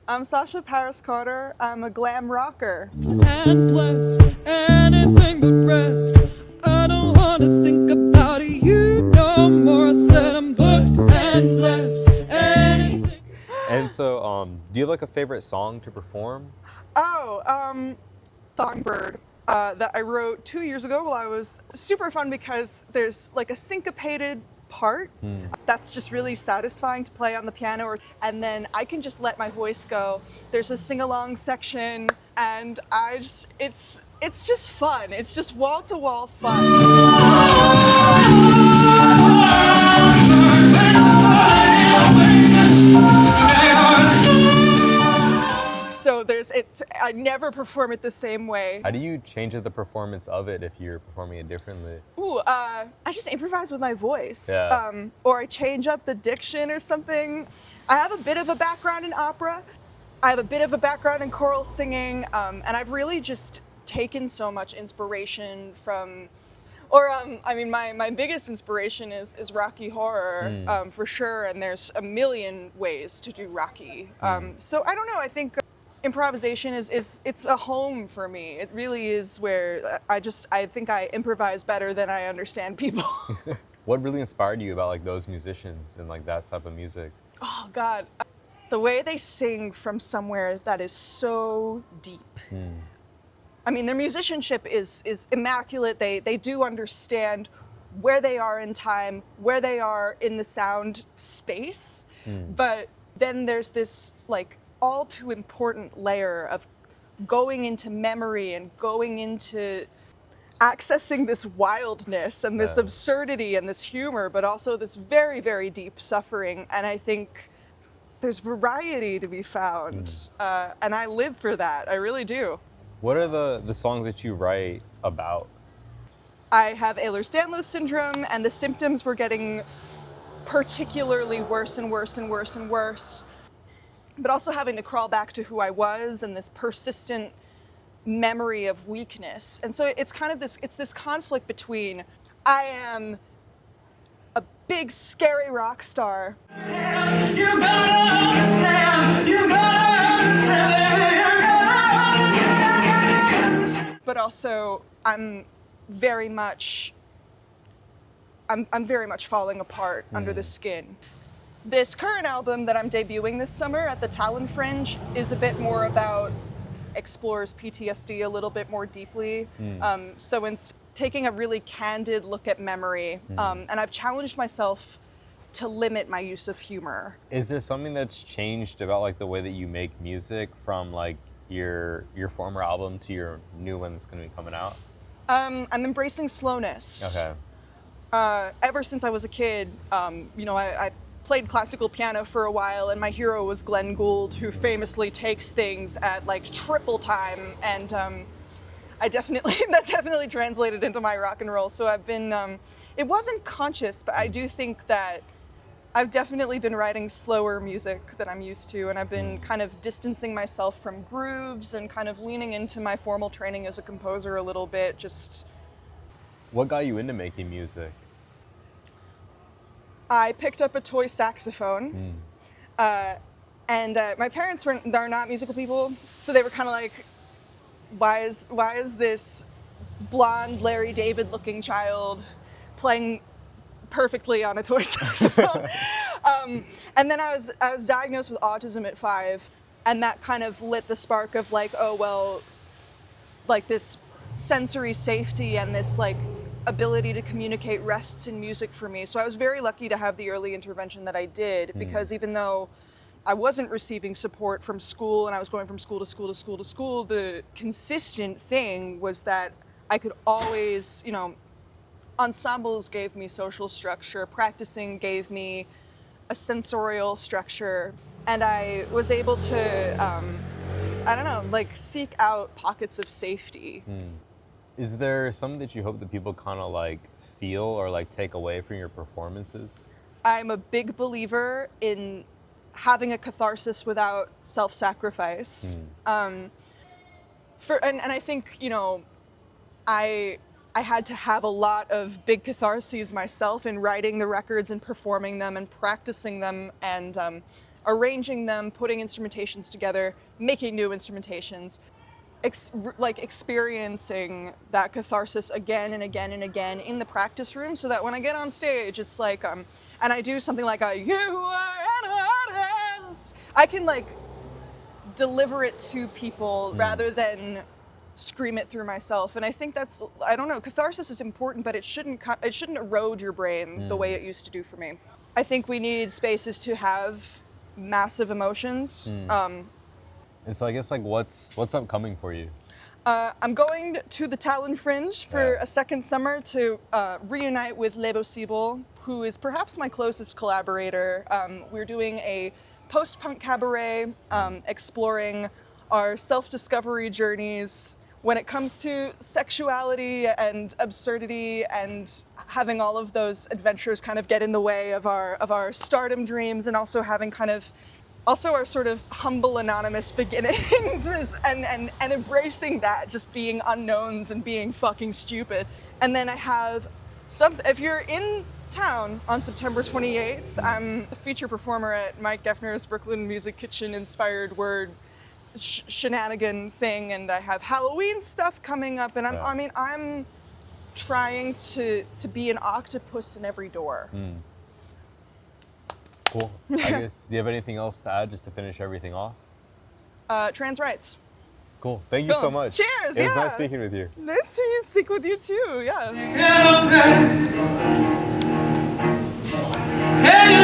I'm Sasha Paris Carter. I'm a glam rocker. And blessed, anything but rest. I don't want to think about you no more. I said I'm booked and blessed, anything. And so, do you have like a favorite song to perform? Songbird that I wrote 2 years ago while I was super fun because there's like a syncopated part that's just really satisfying to play on the piano, and then I can just let my voice go. There's a sing-along section, and it's just fun. It's just wall-to-wall fun. So I never perform it the same way. How do you change the performance of it if you're performing it differently? I just improvise with my voice. Yeah. Or I change up the diction or something. I have a bit of a background in opera. I have a bit of a background in choral singing, and I've really just taken so much inspiration from, my biggest inspiration is Rocky Horror, for sure, and there's a million ways to do Rocky. So I don't know, I think improvisation it's a home for me. It really is where I think I improvise better than I understand people. What really inspired you about like those musicians and like that type of music? Oh God, the way they sing from somewhere that is so deep. I mean, their musicianship is immaculate. They do understand where they are in time, where they are in the sound space, but then there's this like all too important layer of going into memory and going into accessing this wildness and this absurdity and this humor, but also this very, very deep suffering. And I think there's variety to be found, and I live for that. I really do. What are the songs that you write about? I have Ehlers-Danlos syndrome, and the symptoms were getting particularly worse and worse and worse and worse, but also having to crawl back to who I was and this persistent memory of weakness. And so it's kind of this conflict between I am a big scary rock star, You gotta understand, you gotta understand. but also I'm very much falling apart under the skin. This current album that I'm debuting this summer at the Talon Fringe is a bit more about explores PTSD a little bit more deeply. So it's taking a really candid look at memory, and I've challenged myself to limit my use of humor. Is there something that's changed about like the way that you make music from like your former album to your new one that's going to be coming out? I'm embracing slowness. Okay. Ever since I was a kid, I played classical piano for a while, and my hero was Glenn Gould, who famously takes things at like triple time, and that definitely translated into my rock and roll. So I've been, it wasn't conscious, but I do think that I've definitely been writing slower music than I'm used to, and I've been kind of distancing myself from grooves and kind of leaning into my formal training as a composer a little bit. What got you into making music? I picked up a toy saxophone, and my parents are not musical people, so they were kind of like, why is this blonde Larry David looking child playing perfectly on a toy saxophone? And then I was diagnosed with autism at 5, and that kind of lit the spark of like, oh well, like this sensory safety and this like ability to communicate rests in music for me. So I was very lucky to have the early intervention that I did, because even though I wasn't receiving support from school and I was going from school to school to school to school, the consistent thing was that I could always, ensembles gave me social structure, practicing gave me a sensorial structure, and I was able to, seek out pockets of safety. Is there something that you hope that people kind of like feel or like take away from your performances? I'm a big believer in having a catharsis without self-sacrifice. And I think, I had to have a lot of big catharses myself in writing the records and performing them and practicing them, and arranging them, putting instrumentations together, making new instrumentations, experiencing that catharsis again and again and again in the practice room, so that when I get on stage, it's like, and I do something like you are an artist, I can like deliver it to people rather than scream it through myself. And I think that's, I don't know, catharsis is important, but it shouldn't erode your brain the way it used to do for me. I think we need spaces to have massive emotions. And so I guess like what's upcoming for you? I'm going to the Talon Fringe for a second summer to reunite with Lebo Siebel, who is perhaps my closest collaborator. We're doing a post-punk cabaret, exploring our self-discovery journeys when it comes to sexuality and absurdity, and having all of those adventures kind of get in the way of our stardom dreams, and also having kind of also our sort of humble anonymous beginnings and embracing that, just being unknowns and being fucking stupid. And then I have if you're in town on September 28th, I'm a feature performer at Mike Geffner's Brooklyn Music Kitchen inspired word shenanigan thing, and I have Halloween stuff coming up, and I'm trying to be an octopus in every door. Cool. I guess, do you have anything else to add just to finish everything off? Trans rights. Cool. Thank you so much. Cheers. It was nice speaking with you. Nice to speak with you too. Yeah. Hey,